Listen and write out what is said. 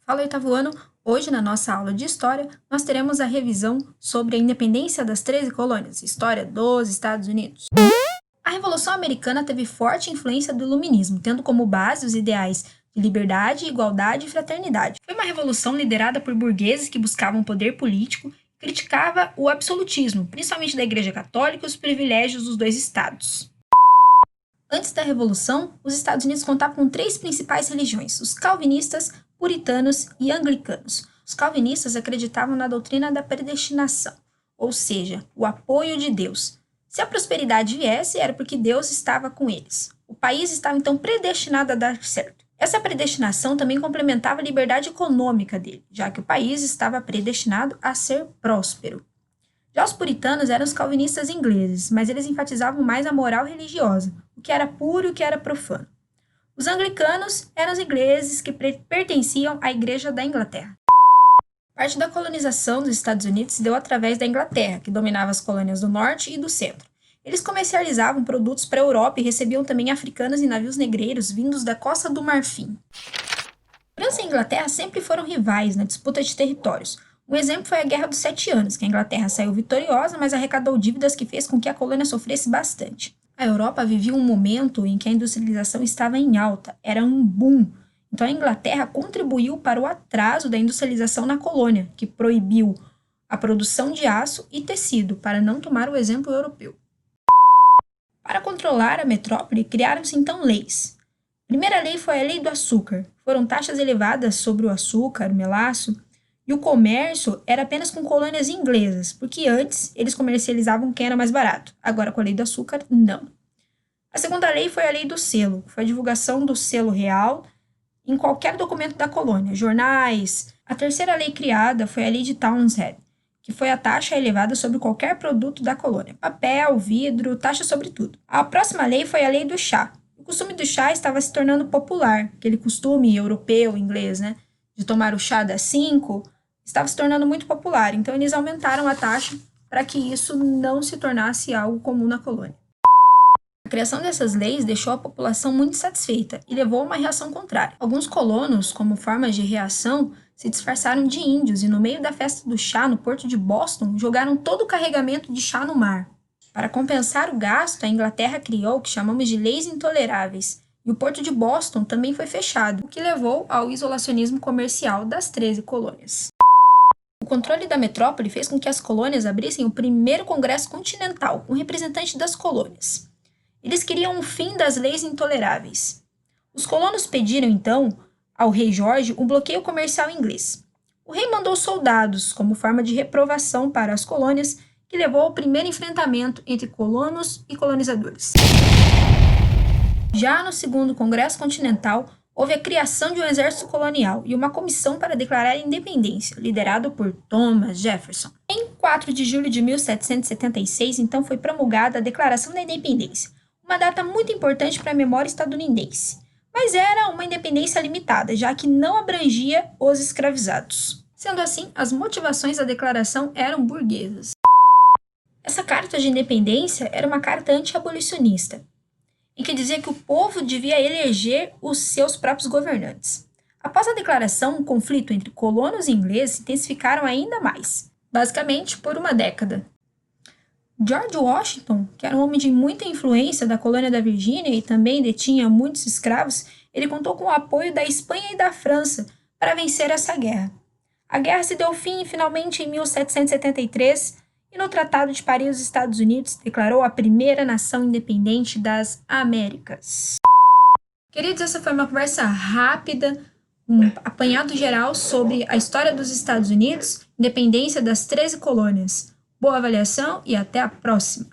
Fala, oitavo ano! Hoje, na nossa aula de História, nós teremos a revisão sobre a independência das 13 colônias, História dos Estados Unidos. A Revolução Americana teve forte influência do Iluminismo, tendo como base os ideais de liberdade, igualdade e fraternidade. Foi uma revolução liderada por burgueses que buscavam poder político e criticava o absolutismo, principalmente da Igreja Católica e os privilégios dos dois estados. Antes da Revolução, os Estados Unidos contavam com três principais religiões: os calvinistas, puritanos e anglicanos. Os calvinistas acreditavam na doutrina da predestinação, ou seja, o apoio de Deus. Se a prosperidade viesse, era porque Deus estava com eles. O país estava então predestinado a dar certo. Essa predestinação também complementava a liberdade econômica dele, já que o país estava predestinado a ser próspero. Já os puritanos eram os calvinistas ingleses, mas eles enfatizavam mais a moral religiosa, o que era puro e o que era profano. Os anglicanos eram os ingleses que pertenciam à Igreja da Inglaterra. Parte da colonização dos Estados Unidos se deu através da Inglaterra, que dominava as colônias do norte e do centro. Eles comercializavam produtos para a Europa e recebiam também africanos e navios negreiros vindos da Costa do Marfim. França e Inglaterra sempre foram rivais na disputa de territórios. Um exemplo foi a Guerra dos 7 Anos, que a Inglaterra saiu vitoriosa, mas arrecadou dívidas que fez com que a colônia sofresse bastante. A Europa vivia um momento em que a industrialização estava em alta, era um boom. Então a Inglaterra contribuiu para o atraso da industrialização na colônia, que proibiu a produção de aço e tecido, para não tomar o exemplo europeu. Para controlar a metrópole, criaram-se então leis. A primeira lei foi a Lei do Açúcar. Foram taxas elevadas sobre o açúcar, o melaço, e o comércio era apenas com colônias inglesas, porque antes eles comercializavam quem era mais barato. Agora, com a Lei do Açúcar, não. A segunda lei foi a Lei do Selo, que foi a divulgação do selo real em qualquer documento da colônia, jornais. A terceira lei criada foi a Lei de Townshend, que foi a taxa elevada sobre qualquer produto da colônia, papel, vidro, taxa sobre tudo. A próxima lei foi a Lei do Chá. O costume do chá estava se tornando popular, aquele costume europeu, inglês, de tomar o chá das 5, estava se tornando muito popular, então eles aumentaram a taxa para que isso não se tornasse algo comum na colônia. A criação dessas leis deixou a população muito satisfeita e levou a uma reação contrária. Alguns colonos, como formas de reação, se disfarçaram de índios e no meio da festa do chá no porto de Boston, jogaram todo o carregamento de chá no mar. Para compensar o gasto, a Inglaterra criou o que chamamos de leis intoleráveis, e o porto de Boston também foi fechado, o que levou ao isolacionismo comercial das 13 colônias. O controle da metrópole fez com que as colônias abrissem o primeiro Congresso Continental, com representantes das colônias. Eles queriam o fim das leis intoleráveis. Os colonos pediram, então, ao rei Jorge um bloqueio comercial inglês. O rei mandou soldados como forma de reprovação para as colônias, que levou ao primeiro enfrentamento entre colonos e colonizadores. Já no segundo Congresso Continental, houve a criação de um exército colonial e uma comissão para declarar a independência, liderado por Thomas Jefferson. Em 4 de julho de 1776, então, foi promulgada a Declaração da Independência, uma data muito importante para a memória estadunidense, mas era uma independência limitada, já que não abrangia os escravizados. Sendo assim, as motivações da declaração eram burguesas. Essa carta de independência era uma carta anti-abolicionista, em que dizia que o povo devia eleger os seus próprios governantes. Após a declaração, o conflito entre colonos e ingleses se intensificaram ainda mais, basicamente por uma década. George Washington, que era um homem de muita influência da colônia da Virgínia e também detinha muitos escravos, ele contou com o apoio da Espanha e da França para vencer essa guerra. A guerra se deu fim finalmente em 1773 e no Tratado de Paris, os Estados Unidos declarou a primeira nação independente das Américas. Queridos, essa foi uma conversa rápida, um apanhado geral sobre a história dos Estados Unidos, independência das 13 colônias. Boa avaliação e até a próxima!